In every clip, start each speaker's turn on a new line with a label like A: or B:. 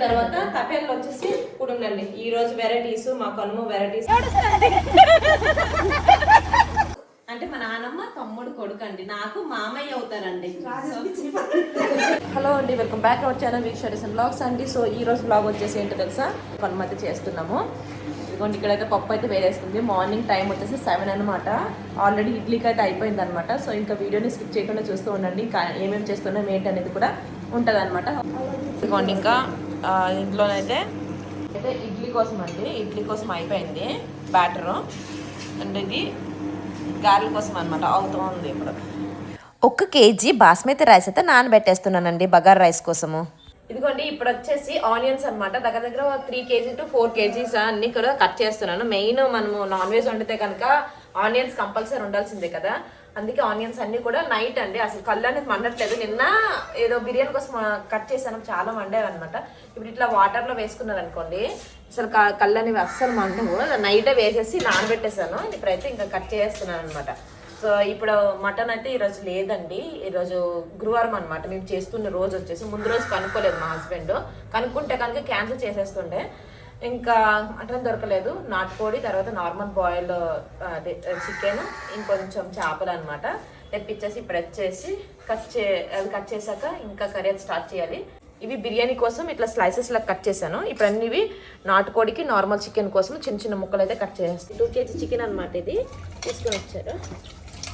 A: తర్వాత తపేళ్ళు వచ్చేసి ఇప్పుడు ఉండండి. ఈ రోజు వెరైటీస్ మా కనుమ వెరైటీస్ అంటే మా నాన్నమ్మ తమ్ముడు కొడుకు అండి, నాకు మామయ్య అవుతారండి. హలో అండి, welcome back our channel week studies and blogs అండి. సో ఈ రోజు బ్లాగ్ వచ్చేసి ఏంటో తెలుసా, కనుమ అయితే చేస్తున్నాము. ఇదిగోండి ఇక్కడైతే పప్పు అయితే వేరేస్తుంది. మార్నింగ్ టైం వచ్చేసి 7 అనమాట. ఆల్రెడీ ఇడ్లీకి అయితే అయిపోయింది అనమాట. సో ఇంకా వీడియోని స్కిప్ చేయకుండా చూస్తూ ఉండండి. ఇంకా ఏమేమి చేస్తున్నాం ఏంటి అనేది కూడా ఉంటుంది అనమాట. ఇదిగోండి ఇంకా ఇంట్లోనైతే ఇడ్లీ కోసం అండి, ఇడ్లీ కోసం అయిపోయింది బ్యాటరు. అండ్ ఇది గారెల కోసం అనమాట, అవుతూ ఉంది ఇప్పుడు.
B: 1 కేజీ బాస్మతి రైస్ అయితే నానబెట్టేస్తున్నానండి బగార్ రైస్ కోసము.
A: ఇదిగోండి ఇప్పుడు వచ్చేసి ఆనియన్స్ అనమాట. దగ్గర దగ్గర 3 కేజీ టు 4 కేజీస్ అన్ని కూడా కట్ చేస్తున్నాను. మెయిన్ మనము నాన్ వెజ్ వండితే కనుక ఆనియన్స్ కంపల్సరీ ఉండాల్సిందే కదా, అందుకే ఆనియన్స్ అన్ని కూడా నైట్ అండి. అసలు కళ్ళు అనేది మండట్లేదు. నిన్న ఏదో బిర్యానీ కోసం కట్ చేశాను, చాలా మండేవి అనమాట. ఇప్పుడు ఇట్లా వాటర్లో వేసుకున్నారు అనుకోండి, అసలు కళ్ళు అనేవి అస్సలు మండవు. నైటే వేసేసి నానబెట్టేసాను. ఇప్పుడైతే ఇంకా కట్ చేస్తున్నాను అనమాట. సో ఇప్పుడు మటన్ అయితే ఈరోజు లేదండి, ఈరోజు గురువారం అనమాట. మేము చేస్తున్న రోజు వచ్చేసి ముందు రోజు కనుక్కోలేదు మా హస్బెండ్, కనుక్కుంటే కనుక క్యాన్సిల్ చేసేస్తుండే. ఇంకా మటన్ దొరకలేదు. నాటుకోడి, తర్వాత నార్మల్ బాయిల్ అదే చికెన్, ఇంకొంచెం చేపలు అనమాట తెప్పించేసి ఇప్పుడు వచ్చేసి కట్ చేశాక ఇంకా కర్రీ స్టార్ట్ చేయాలి. ఇవి బిర్యానీ కోసం ఇట్లా స్లైసెస్ లా కట్ చేశాను. ఇప్పుడు అన్ని ఇవి నాటుకోడికి, నార్మల్ చికెన్ కోసం చిన్న చిన్న ముక్కలు అయితే కట్ చేసేస్తాను. 2 కేజీ చికెన్ అనమాట ఇది తీసుకొని వచ్చారు.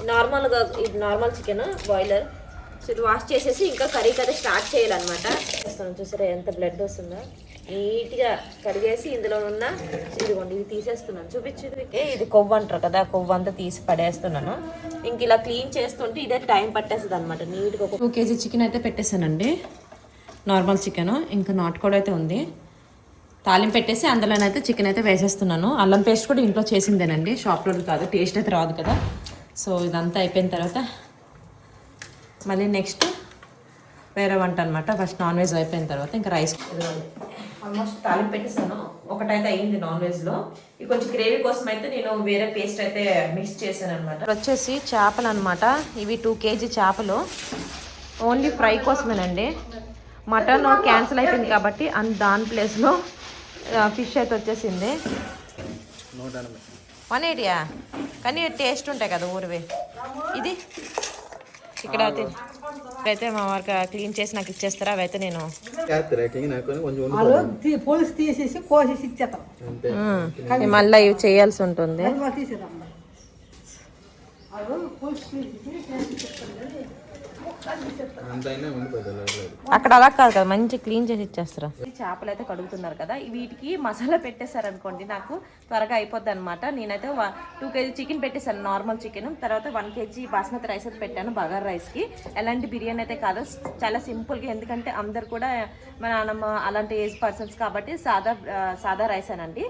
A: నార్మల్గా ఇది నార్మల్ చికెన్ బాయిలర్. సో ఇది వాష్ చేసేసి ఇంకా కర్రీకి అయితే స్టార్ట్ చేయాలన్నమాట. చేస్తాను. చూసారా ఎంత బ్లడ్ వస్తుందో. నీట్గా కడిగేసి ఇందులో ఉన్న ఇదిగోండి ఇది తీసేస్తున్నాను, చూపించు. ఇది కొవ్వు అంటారు కదా, కొవ్వు అంతా తీసి పడేస్తున్నాను. ఇంక ఇలా క్లీన్ చేస్తుంటే ఇదే టైం పట్టేస్తుంది అనమాట. నీట్గా 2 కేజీ చికెన్ అయితే పెట్టేసానండి, నార్మల్ చికెన్. ఇంకా నాటుకోడి అయితే ఉంది. తాలింపు పెట్టేసి అందులోనైతే చికెన్ అయితే వేసేస్తున్నాను. అల్లం పేస్ట్ కూడా ఇంట్లో చేసిందేనండి, షాప్లో కాదు, టేస్ట్ అయితే రాదు కదా. సో ఇదంతా అయిపోయిన తర్వాత మళ్ళీ నెక్స్ట్ వేరే వంట అనమాట. ఫస్ట్ నాన్ వెజ్ అయిపోయిన తర్వాత ఇంకా రైస్. ఆల్మోస్ట్ తాలింపు పెట్టేసాను. ఒకటైతే అయ్యింది నాన్ వెజ్లో. ఇది కొంచెం గ్రేవీ కోసం అయితే నేను వేరే పేస్ట్ అయితే మిక్స్ చేశాను అనమాట. వచ్చేసి చేపలు అనమాట. ఇవి 2 కేజీ చేపలు ఓన్లీ ఫ్రై కోసమేనండి. మటన్ క్యాన్సిల్ అయిపోయింది కాబట్టి దాని ప్లేస్లో ఫిష్ అయితే వచ్చేసింది. 180 కానీ టేస్ట్ ఉంటాయి కదా ఊరివి. ఇది ఇక్కడ అయితే మా వారికి క్లీన్ చేసి నాకు ఇచ్చేస్తారా? అవైతే నేను మళ్ళీ ఇవి చేయాల్సి ఉంటుంది. అక్కడ అలా కాదు కదా, మంచి క్లీన్ చేసి ఇచ్చేస్తారు. చేపలు అయితే కడుగుతున్నారు కదా, వీటికి మసాలా పెట్టేశారు అనుకోండి నాకు త్వరగా అయిపోద్ది అనమాట. నేనైతే 2 కేజీ చికెన్ పెట్టేశాను, నార్మల్ చికెన్. తర్వాత 1 కేజీ బాస్మతి రైస్ అయితే పెట్టాను బగార్ రైస్కి. ఎలాంటి బిర్యానీ అయితే కాదు, చాలా సింపుల్గా. ఎందుకంటే అందరు కూడా మా నాన్నమ్మ అలాంటి ఏజ్ పర్సన్స్ కాబట్టి సాదా రైస్ అనండి.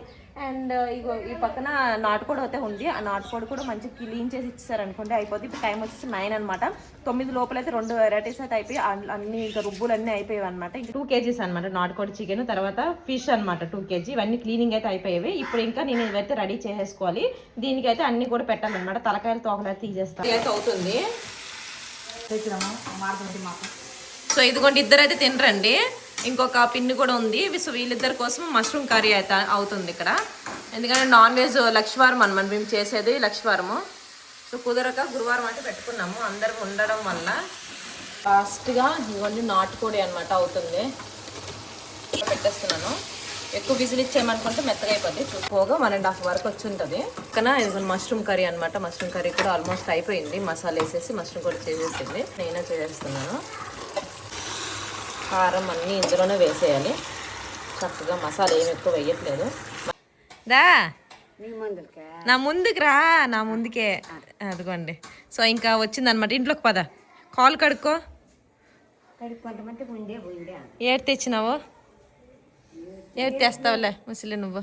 A: అండ్ ఇగో ఈ పక్కన నాటుకోడి అయితే ఉంది. ఆ నాటుకోడి కూడా మంచిగా క్లీన్ చేసి ఇచ్చేసారు అనుకోండి అయిపోద్ది. ఇప్పుడు టైం వచ్చేసి 9 అనమాట. 9 లోపల అయితే 2 వెరైటీస్ అయితే అయిపోయి అన్ని ఇంకా రుబ్బులు అన్నీ అయిపోయాయి అనమాట. ఇంకా 2 కేజీస్ అనమాట నాటుకోడి చికెన్, తర్వాత ఫిష్ అనమాట 2 కేజీ. ఇవన్నీ క్లీనింగ్ అయితే అయిపోయేవి. ఇప్పుడు ఇంకా నేను ఇవైతే రెడీ చేసేసుకోవాలి. దీనికి అయితే అన్ని కూడా పెట్టాలన్నమాట. తలకాయలు తోకలు అయితే తీసేస్తాను. అయితే అవుతుంది. సో ఇదిగోండి ఇద్దరు అయితే తినరండి, ఇంకొక పిన్ని కూడా ఉంది. సో వీళ్ళిద్దరి కోసం మష్రూమ్ కర్రీ అయితే అవుతుంది ఇక్కడ. ఎందుకంటే నాన్ వెజ్ లక్షవారం అనమాట మేము చేసేది, లక్షవారము. సో కుదరక గురువారం అంటే పెట్టుకున్నాము, అందరం ఉండడం వల్ల. లాస్ట్గా ఇవన్నీ నాటుకోడి అనమాట అవుతుంది. పెట్టేస్తున్నాను. ఎక్కువ విజిల్ ఇచ్చేయమనుకుంటే మెత్తగా అయిపోద్ది. చూసుకోగా 1.5 వరకు వచ్చి ఉంటుంది. ఇక్కడ ఇది మష్రూమ్ కర్రీ అనమాట. మష్రూమ్ కర్రీ కూడా ఆల్మోస్ట్ అయిపోయింది. మసాలా వేసేసి మష్రూమ్ కూడా చేసేసింది, నేనే చేసేస్తున్నాను. కారం అన్నీ ఇందులోనే వేసేయాలి చక్కగా. మసాలా ఏమి ఎక్కువ వేయట్లేదు. దా నా ముందుకు రా, నా ముందుకే. అదిగోండి. సో ఇంకా వచ్చిందనమాట. ఇంట్లోకి పద, కాలు కడుక్కో. ఏడు తెచ్చినావు? ఏడు తెస్తావులే ముసలి నువ్వు.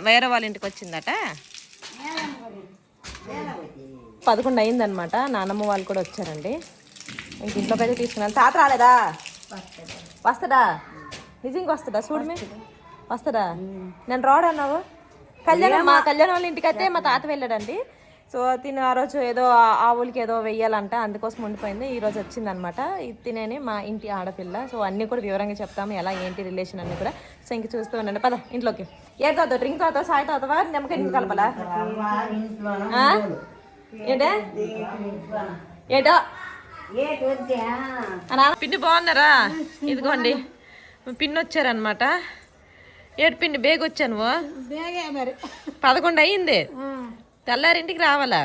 A: వేరే వాళ్ళ ఇంటికి వచ్చిందట. 11 అయిందనమాట. నానమ్మ వాళ్ళు కూడా వచ్చారండి. ఇంక ఇంట్లోకి అయితే తీసుకున్నాను. తాత రాలేదా? వస్తాడా? నిజంగా వస్తుందా చూడమే వస్తుందా నేను రాడన్నావు కళ్యాణం మా కళ్యాణం వాళ్ళ ఇంటికి అయితే మా తాత వెళ్ళాడండి సో తిని ఆ రోజు ఏదో ఆవులకి ఏదో వెయ్యాలంట అందుకోసం ఉండిపోయింది ఈ రోజు వచ్చింది అనమాట తినేని మా ఇంటి ఆడపిల్ల సో అన్నీ కూడా వివరంగా చెప్తాము ఎలా ఏంటి రిలేషన్ అన్నీ కూడా సో ఇంక చూస్తూ ఉండండి పద ఇంట్లోకి ఏ తాగుతావు డ్రింక్ తాగుతావు సాయి తాగుతావా నిమ్మకాయ నీళ్ళు కలపలా ఏంటే ఏటో పిన్ని బాగున్నారా ఇదిగోండి పిన్ని వచ్చారనమాట ఏడు పిన్ని బేగ వచ్చాను 11 అయ్యింది తెల్లారింటికి రావాలా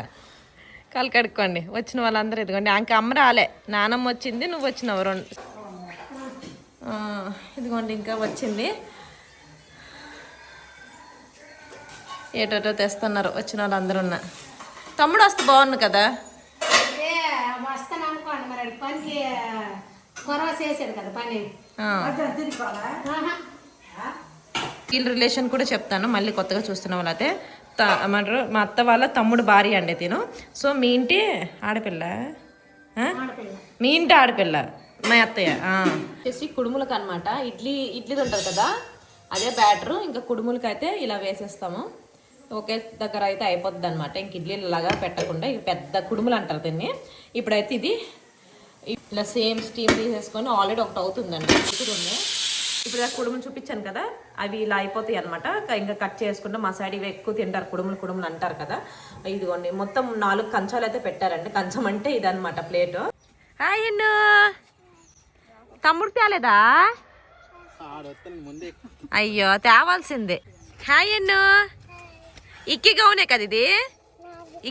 A: కాలు కడుక్కోండి వచ్చిన వాళ్ళందరూ ఇదిగోండి ఇంకా అమ్మ రాలే నానమ్మ వచ్చింది నువ్వు వచ్చినావు 2 ఇదిగోండి ఇంకా వచ్చింది ఏటో తెస్తున్నారు వచ్చిన వాళ్ళందరూ ఉన్న తమ్ముడు వస్తే బాగుండు కదా వీళ్ళ రిలేషన్ కూడా చెప్తాను మళ్ళీ కొత్తగా చూస్తున్న వాళ్ళైతే ఏమంటారు మా అత్త వాళ్ళ తమ్ముడు భార్య అండి తిను సో మీ ఇంటి ఆడపిల్ల మీ ఇంటి ఆడపిల్ల మా అత్తయ్య వచ్చేసి కుడుములకు అనమాట ఇడ్లీది ఉంటుంది కదా అదే బ్యాటరు ఇంకా కుడుములకి అయితే ఇలా వేసేస్తాము ఒకే దగ్గర అయితే అయిపోద్ది అనమాట ఇంక ఇడ్లీలు లాగా పెట్టకుండా ఇవి పెద్ద కుడుములు అంటారు దీన్ని ఇప్పుడైతే ఇది ఇలా సేమ్ స్టీమ్ తీసేసుకొని ఆల్రెడీ ఒకటి అవుతుందండి ఇదిగోండి ఇప్పుడు కుడుములు చూపించాను కదా అవి ఇలా అయిపోతాయి అనమాట ఇంకా కట్ చేసుకుంటే మా సైడ్ ఇవి ఎక్కువ తింటారు కుడుములు అంటారు కదా ఇదిగోండి మొత్తం 4 కంచాలు అయితే పెట్టారండి కంచం అంటే ఇదనమాట ప్లేట్ హాయ్ అన్ను తమ్ముడు తేలేదా అయ్యో తేవాల్సిందే హాయ్ అన్ను ఇక్కి గౌనే కదా ఇది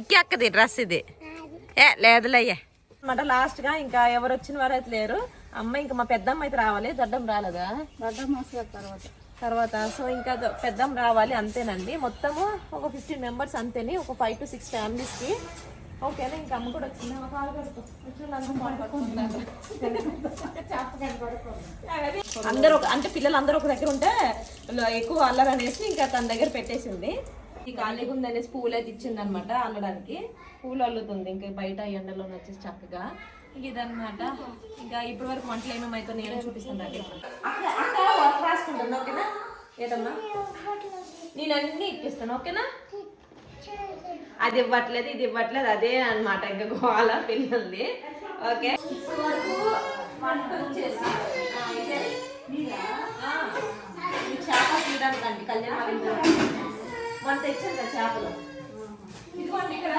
A: ఇక్కి అక్కది డ్రెస్ ఇది లేదులయ్యా అనమాట లాస్ట్గా ఇంకా ఎవరు వచ్చిన వారు అయితే లేరు అమ్మ ఇంకా మా పెద్దమ్మ అయితే రావాలి దొడ్డం రాలేదా తర్వాత సో ఇంకా పెద్దమ్మ రావాలి అంతేనండి మొత్తము ఒక 15 మెంబర్స్ అంతేని ఒక 5 to 6 ఫ్యామిలీస్కి ఓకేనా ఇంకా అమ్మ కూడా వచ్చింది అందరూ అంటే పిల్లలందరూ ఒక దగ్గర ఉంటే ఎక్కువ అల్లరు అనేసి ఇంకా తన దగ్గర పెట్టేసింది ఈ ఖాళీగా ఉందనేసి పూలు అయితే ఇచ్చింది అనమాట అల్లడానికి పూలు అల్లుతుంది ఇంకా బయట ఎండలో వచ్చేసి చక్కగా ఇంక ఇదనమాట ఇంకా ఇప్పటి వరకు వంటలు ఏమేమైతే నేను చూపిస్తాను వర్క్ రాసుకుంటాను ఓకేనా ఏదమ్మా నేను అన్ని ఇప్పిస్తాను ఓకేనా అది ఇవ్వట్లేదు ఇది ఇవ్వట్లేదు అదే అనమాట ఇంకా గోల పిల్లల్ని ఓకే ఇప్పటి వరకు వంట వచ్చేసి చేపలు తీయడానికి అండి కళ్యాణ్ మనం తెచ్చాను కదా చేపలు ఇదిగోండి ఇక్కడ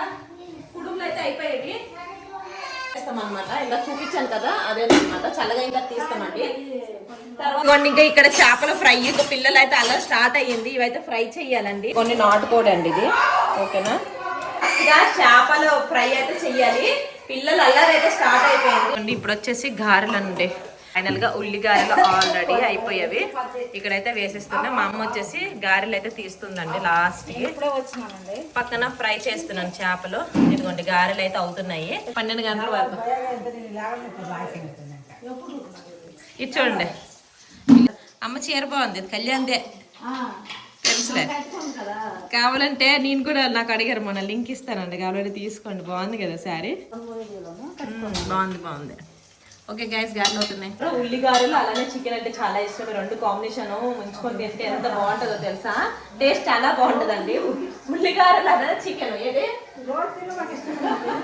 A: కుడుములు అయితే అయిపోయేవి చేస్తామన్నమాట ఇంకా చూపించాను కదా అదేనమాట చల్లగా ఇంకా తీస్తామండి తర్వాత ఇంకా ఇక్కడ చేపల ఫ్రై ఇంకా పిల్లలు అయితే అలా స్టార్ట్ అయ్యింది ఇవైతే ఫ్రై చెయ్యాలండి కొన్ని నాటుకోడి అండి ఇది ఓకేనా ఇక చేపల ఫ్రై అయితే చెయ్యాలి పిల్లలు అల్లరైతే స్టార్ట్ అయిపోయింది ఇప్పుడు వచ్చేసి గారెలు అండి ఫైనల్ గా ఉల్లి గారెలు ఆల్రెడీ అయిపోయేవి ఇక్కడైతే వేసేస్తున్నా మా అమ్మ వచ్చేసి గారెలు అయితే తీస్తుందండి లాస్ట్ కి పక్కన ఫ్రై చేస్తున్నాను చేపలు ఇదిగోండి గారెలు అయితే అవుతున్నాయి 12 గంటల వరకు ఇది చూడండి అమ్మ చీర బాగుంది కళ్యాణ్దే తెలుసులే కావాలంటే నేను కూడా నాకు అడిగారు మొన్న లింక్ ఇస్తానండి కావాలంటే తీసుకోండి బాగుంది కదా శారీ బాగుంది ఓకే గైస్ గారెలు అవుతున్నాయి ఉల్లి గారెలు అలానే చికెన్ అంటే చాలా ఇష్టం 2 కాంబినేషన్ ముంచుకొని తింటే ఎంత బాగుంటుందో తెలుసా టేస్ట్ చాలా బాగుంటుందండి ఉల్లి గారెలు అలానే చికెన్ ఏది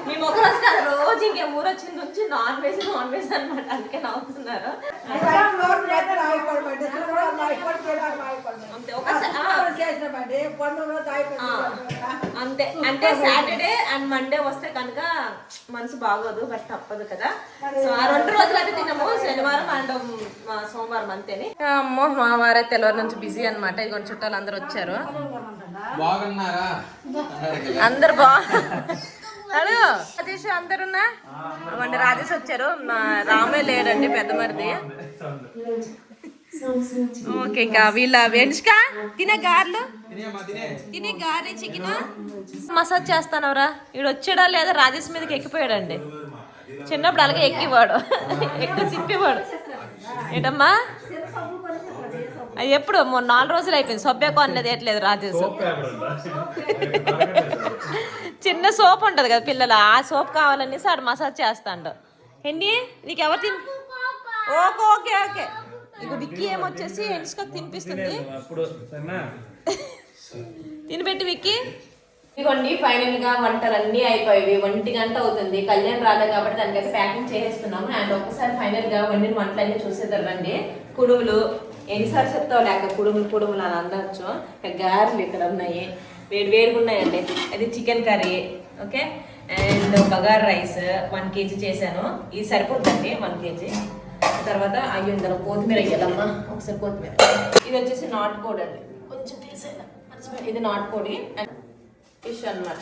A: మేము ఒక రోజు కాదు రోజు ఇంకే ఊరొచ్చింది నుంచి నాన్ వెజ్ అనమాట అందుకే నవ్వుతున్నారు అంతే అంటే సాటర్డే అండ్ మండే వస్తే కనుక మనసు బాగోదు బట్ తప్పదు కదా సో ఆ 2 రోజులు అయితే తిన్నాము శనివారం అండ్ సోమవారం అంతేని అమ్మో మా వారైతే తెల్లవారు నుంచి బిజీ అనమాట ఇదిగో చుట్టాలు అందరు వచ్చారు అందరు రాజేష్ అందరున్నా రాజేష్ వచ్చారు మా రామే లేడండి పెద్ద మరిది ఓకే ఇంకా వీళ్ళ వెంచుక తినే గారెలు తినే గారె చికెన్ మసాజ్ చేస్తానవరా వీడు వచ్చాడా లేదా రాజేష్ మీదకి ఎక్కిపోయాడండి చిన్నప్పుడు అలాగే ఎక్కివాడు ఎక్కువ తిప్పేవాడు ఏంటమ్మా ఎప్పుడు 4 రోజులు అయిపోయింది సొబ్బేకో అనేది ఎట్లేదు రాజేష్ చిన్న సోప్ ఉంటది కదా పిల్లలు ఆ సోప్ కావాలనేసి ఆడు మసాజ్ చేస్తాడు ఏంటి నీకు ఎవరు ఓకే ఓకే ఓకే ఇక విక్కీ ఏమొచ్చేసి ఎంచుకొని తినిపిస్తుంది.
C: అప్పుడు
A: తినిపెట్టి విక్కీ. ఇదిగోండి ఫైనల్ గా వంటలన్నీ అయిపోయి 1 గంట అవుతుంది. కళ్యాణ్ రాలేదు కాబట్టి దానికైతే ప్యాకింగ్ చేసేస్తున్నాము. అండ్ ఒకసారి ఫైనల్ గా వండిన వంటలన్నీ చూసేద్దరండి. కుడుములు ఎన్నిసార్లు చెప్తావు లేక కుడుములు అని అనొచ్చు. గారెలు ఇక్కడ ఉన్నాయి, వేడిగా ఉన్నాయండి. అది chicken curry, okay. And bagar rice 1 kg చేశాను. ఇది సరిపోతుందండి 1 kg. తర్వాత అయ్యో ఇందులో కొత్తిమీర వేయాలమ్మా, ఒకసారి కొత్తిమీర. ఇది వచ్చేసి నాటుకోడి అండి, కొంచెం తీసేయాలి. ఇది నాటుకోడి అండ్ ఫిష్ అనమాట.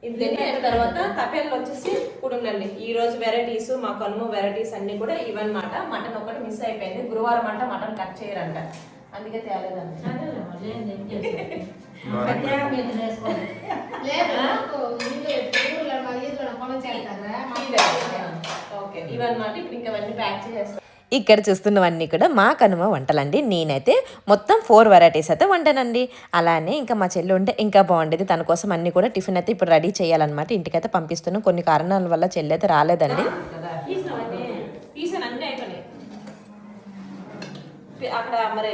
A: ఇది అయిన తర్వాత తపేళ్ళు వచ్చేసి కుడుములండి. ఈ రోజు వెరైటీస్ మా కనుమ వెరైటీస్ అన్ని కూడా ఇవన్నమాట. మటన్ ఒకటి మిస్ అయిపోయింది. గురువారం అంట మటన్ కట్ చేయరంట, అందుకే తేలేదండి. ఓకే ఇవన్నమాట. ఇప్పుడు ఇంకా అవన్నీ ప్యాక్ చేసేస్తాం.
B: ఇక్కడ చూస్తున్నవన్నీ కూడా మా కనుమ వంటలండి. నేనైతే మొత్తం 4 వెరైటీస్ అయితే వండానండి. అలానే ఇంకా మా చెల్లి ఉంటే ఇంకా బాగుండేది. తన కోసం అన్ని కూడా టిఫిన్ అయితే ఇప్పుడు రెడీ చేయాలన్నమాట. ఇంటికైతే పంపిస్తున్నాం. కొన్ని కారణాల వల్ల చెల్లి అయితే రాలేదండి.
A: అక్కడ మరి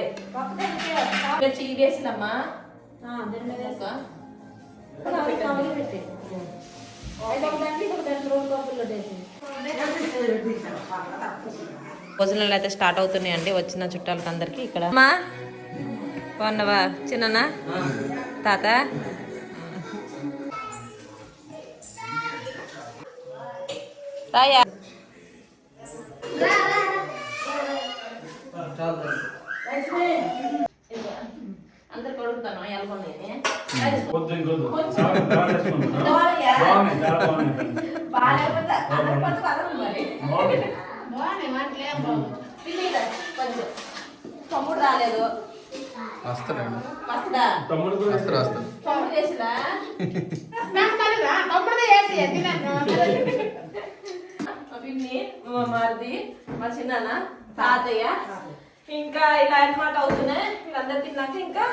A: వేసినమ్మా భోజనాలు అయితే స్టార్ట్ అవుతున్నాయండి వచ్చిన చుట్టాలకి అందరికి. ఇక్కడ అమ్మా బాగున్నావా చిన్న తాత? రాయా అందరు కొడుకుతాను తమ్ముడు రాలేదు. మారిది మా చిన్న తాతయ్య ఇంకా ఇలా అనమాట అవుతున్నాయి. వీళ్ళందరూ తిన్నాక ఇంకా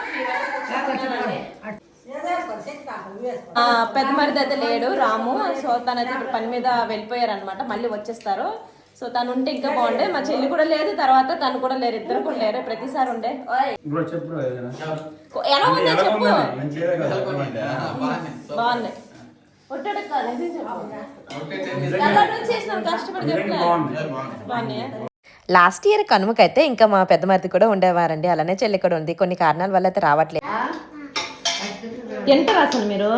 A: పెద్ద మరిది అయితే లేడు రాము. సో తనైతే ఇప్పుడు పని మీద వెళ్ళిపోయారు అనమాట, మళ్ళీ వచ్చేస్తారు. సో తను ఉంటే ఇంకా బాగుండే. మా చెల్లి కూడా లేదు, తర్వాత తను కూడా లేరు, ఇద్దరు కూడా లేరు. ప్రతిసారి ఉండే ఎలా ఉందో చెప్పు. బాగుంది కష్టపడి బాగున్నాయి.
B: లాస్ట్ ఇయర్ కనుమకైతే ఇంకా మా పెద్ద మరిది కూడా ఉండేవారండి. అలానే చెల్లి కూడా ఉంది. కొన్ని కారణాల వల్ల అయితే రావట్లేదు.
A: తింటారా అసలు మీరు?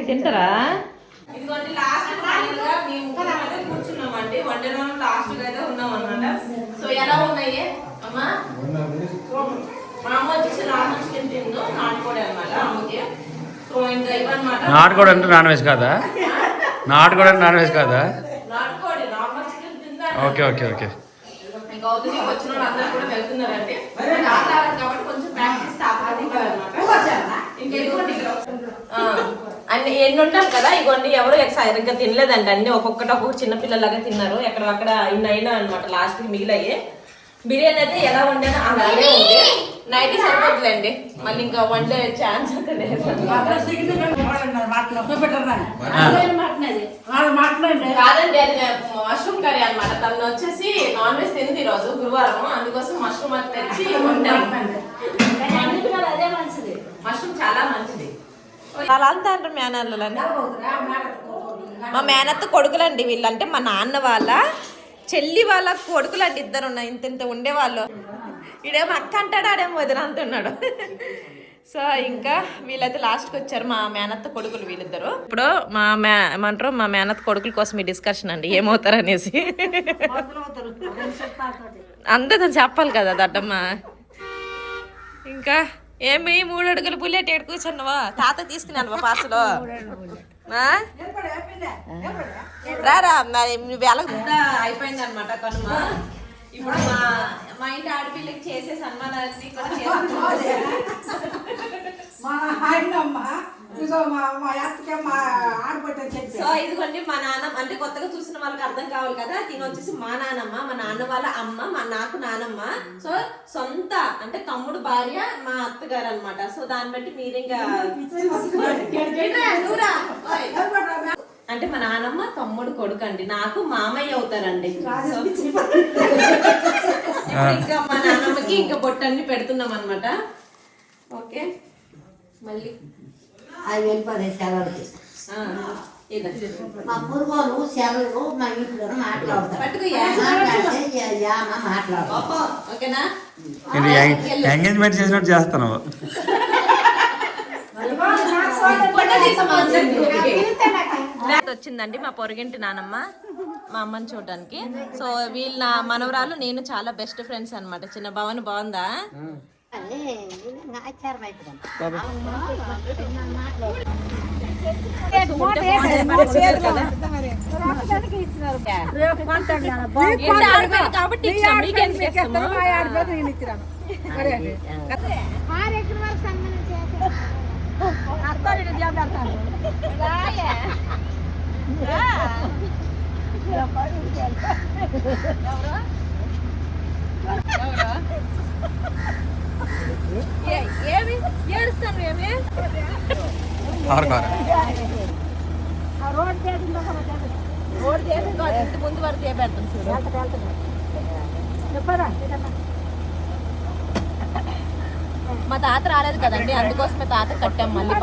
A: తింటారా? ఇదిగోండి లాస్ట్ ఫైనల్ గా మేము కూర్చున్నామండి. వండలో లాస్ట్ గా అయితే ఉన్నాం అన్నమాట. సో ఎలా ఉన్నాయి అమ్మా? మా అమ్మ వచ్చేసి నాన్ చికెన్ తిందో నాటుకోడి అన్నమాట అమ్మకి. సో ఇంకా ఇవన్నమాట.
C: నాటుకోడి అంటే నాన్ వెజ్ కాదా? నాటుకోడి అంటే నాన్ వెజ్ కాదా?
A: నాటుకోడి నార్మల్ చికెన్ తిందా?
C: Okay okay okay.
A: ఇంకా అవుతుంది. వచ్చిన వాళ్ళు అందరూ కూడా వెళ్తున్నారండి. కాబట్టి కొంచెం ప్రాక్టీస్ అన్నమాట. ఇంకా ఇదిగోండి అన్ని ఎన్ని ఉంటాం కదా, ఇగోండి ఎవరు సరిగ్గా తినలేదండి. అన్ని ఒక్కొక్క చిన్నపిల్లలాగా తిన్నారు. ఎక్కడ అక్కడ ఇన్ని అయినా అనమాట. లాస్ట్ మిగిలయ్యి బిర్యానీ అయితే ఎలా వండానో అలాగే ఉంది. నైట్ సరిపోతుందండి, మళ్ళీ ఇంకా వండే ఛాన్స్ అయితే లేదు. కాదండి అది మష్రూమ్ కర్రీ అనమాట. తను వచ్చేసి నాన్ వెజ్ తింది ఈరోజు గురువారం, అందుకోసం మష్రూమ్ అది తెచ్చి అదే మంచిది. మష్రూమ్ చాలా మంచిది. అలా అంటారు మేనల్లులండి. మా మేనత్త కొడుకులండి వీళ్ళంటే మా నాన్న వాళ్ళ చెల్లి వాళ్ళ కొడుకులండి. ఇద్దరు ఇంత ఇంత ఉండేవాళ్ళు. ఈడేమో అక్క అంటాడు, ఆడేమో వదిన అంటున్నాడు. సో ఇంకా వీళ్ళైతే లాస్ట్కి వచ్చారు మా మేనత్త కొడుకులు వీళ్ళిద్దరు. ఇప్పుడు ఏమంటారు మా మేనత్త కొడుకుల కోసం ఈ డిస్కషన్ అండి, ఏమవుతారు అనేసి. అందరూ చెప్పాలి కదా దడ్డమ్మ. ఇంకా ఏమి 3 అడుగులు బుల్లెట్ ఏడు కూర్చున్నావా? తాత తీసుకున్నాను పార్సలో రారా. మరి వేళ అయిపోయింది అనమాట కనుమ. ఇప్పుడు మా ఇంటి ఆడపిల్లకి చేసే సన్మానాన్ని కూడా సో ఇదిగోండి మా నాన్నమ్మ అంటే కొత్తగా చూసిన వాళ్ళకి అర్థం కావాలి కదా. తిని వచ్చేసి మా నాన్నమ్మ, మా నాన్న వాళ్ళ అమ్మ, నాకు నానమ్మ. సో సొంత అంటే తమ్ముడు భార్య మా అత్తగారు అనమాట. సో దాన్ని బట్టి మీరు ఇంకా అంటే మా నాన్నమ్మ తమ్ముడు కొడుకు అండి, నాకు మామయ్య అవుతారండి. ఇప్పుడు ఇంకా మా నాన్నమ్మకి ఇంకా బొట్టన్ని పెడుతున్నాం అనమాట. ఓకే మళ్ళీ
D: అది వెళ్ళిపోతాయి సెలవులకి. మా పురుగులు సెలవులు మా ఇంట్లో మాట్లాడతారు.
A: ఓకేనా?
C: ఇది ఎంగేజ్మెంట్ చేసినట్టు చేస్తాను.
A: వచ్చిందండి మా పొరుగింటి నానమ్మ మా అమ్మని చూడడానికి. సో వీళ్ళ మనవరాలు నేను చాలా బెస్ట్ ఫ్రెండ్స్ అన్నమాట. చిన్న భవన్ బాగుందా? కాబట్టి ఏమి ఏడుస్తాను? ఏమి రోడ్ చేసి ముందు వరకు చేపెడతాం చూడు. మా తాత రాలేదు కదండి, అందుకోసమే తాత కట్టాం మళ్ళీ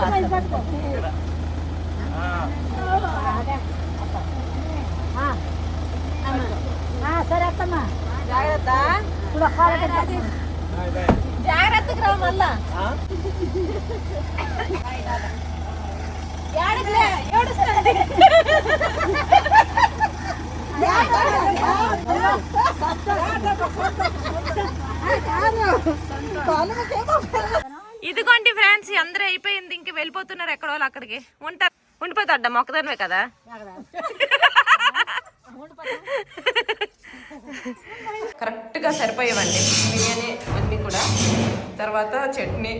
A: జాగ్రత్త జాగ్రత్తగా రా మళ్ళా. ఏడుస్తుంది ఇదిగోండి ఫ్రెండ్స్, అందరూ అయిపోయింది. ఇంక వెళ్ళిపోతున్నారు ఎక్కడో అక్కడికి. ఉంటారు, ఉండిపోతాడ్డా మొక్కదానివే కదా. కరెక్ట్గా సరిపోయేవండి బిర్యానీ అన్నీ కూడా. తర్వాత చట్నీ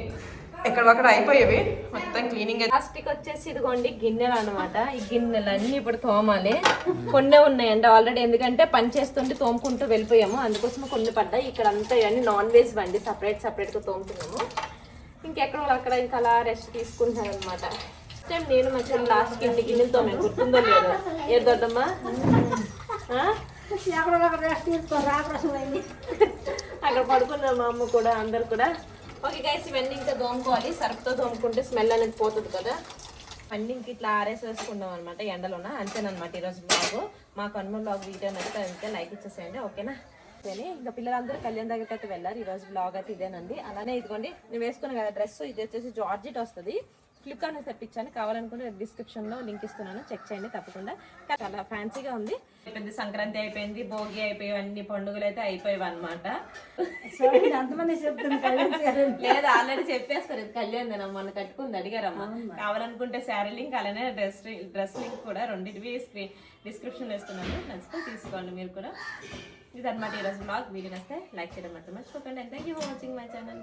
A: ఎక్కడొక్కడ అయిపోయేవి, మొత్తం క్లీనింగ్. లాస్ట్కి వచ్చేసి ఇదిగోండి గిన్నెలు అనమాట. ఈ గిన్నెలు అన్నీ ఇప్పుడు తోమాలి. కొన్నే ఉన్నాయండి ఆల్రెడీ, ఎందుకంటే పని చేస్తుంటే తోముకుంటూ వెళ్ళిపోయాము, అందుకోసం కొన్ని పడ్డాయి. ఇక్కడ అంతా ఇవన్నీ నాన్ వెజ్ బండి, సపరేట్గా తోముతున్నాము. ఇంకెక్కడో అక్కడ ఇంకా అలా రెస్ట్ తీసుకుంటున్నాను అనమాట. టైం నేను మా చెల్లి లాస్ట్కి ఇన్ని గిన్నెలు తోమే, గుర్తుందో లేదో. ఏది దొద్దమ్మా అక్కడ పడుకున్నాం మా అమ్మ కూడా, అందరు కూడా. ఓకే గైస్, ఇవన్నీ ఇంకా దోముకోవాలి. సర్ఫ్తో దోముకుంటే స్మెల్ అనేది పోతుంది కదా. అన్నీ ఇంక ఇట్లా ఆరేసేసుకుందాం అనమాట ఎండలోన. అంతేనమాట ఈరోజు బ్లాగ్. మా కనుమ బ్లాగ్ వీడియో అయితే అంతే, లైక్ ఇచ్చేసేయండి ఓకేనా. ఇంకా పిల్లలందరూ కళ్యాణ్ దగ్గరికి అయితే వెళ్ళారు. ఈరోజు బ్లాగ్ అయితే ఇదేనండి. అలానే ఇదిగోండి నేను వేసుకున్నాను కదా డ్రెస్, ఇది వచ్చేసి జార్జెట్ వస్తుంది. ఫ్లిప్కార్ట్ నుంచి తెప్పించాను, కావాలనుకుంటే డిస్క్రిప్షన్లో లింక్ ఇస్తున్నాను, చెక్ చేయండి తప్పకుండా. చాలా ఫ్యాన్సీగా ఉంది. అయిపోయింది సంక్రాంతి, అయిపోయింది భోగి, అయిపోయి అన్ని పండుగలు అయితే అయిపోయాయి అనమాట. లేదా ఆల్రెడీ చెప్పేస్తారు, ఇది కళ్యాణ్ దినం మొన్న కట్టుకుంది అడిగారమ్మా. కావాలనుకుంటే శారీ లింక్ అలానే డ్రెస్ లింక్ కూడా రెండింటివి డిస్క్రిప్షన్ ఇస్తున్నాను, నచ్చితే తీసుకోండి మీరు కూడా. ఇదన్నమాట ఈరోజు బ్లాగ్. వీడియో నచ్చితే లైక్ చేయడం మాత్రం మర్చిపోకండి. Thank you for watching my channel.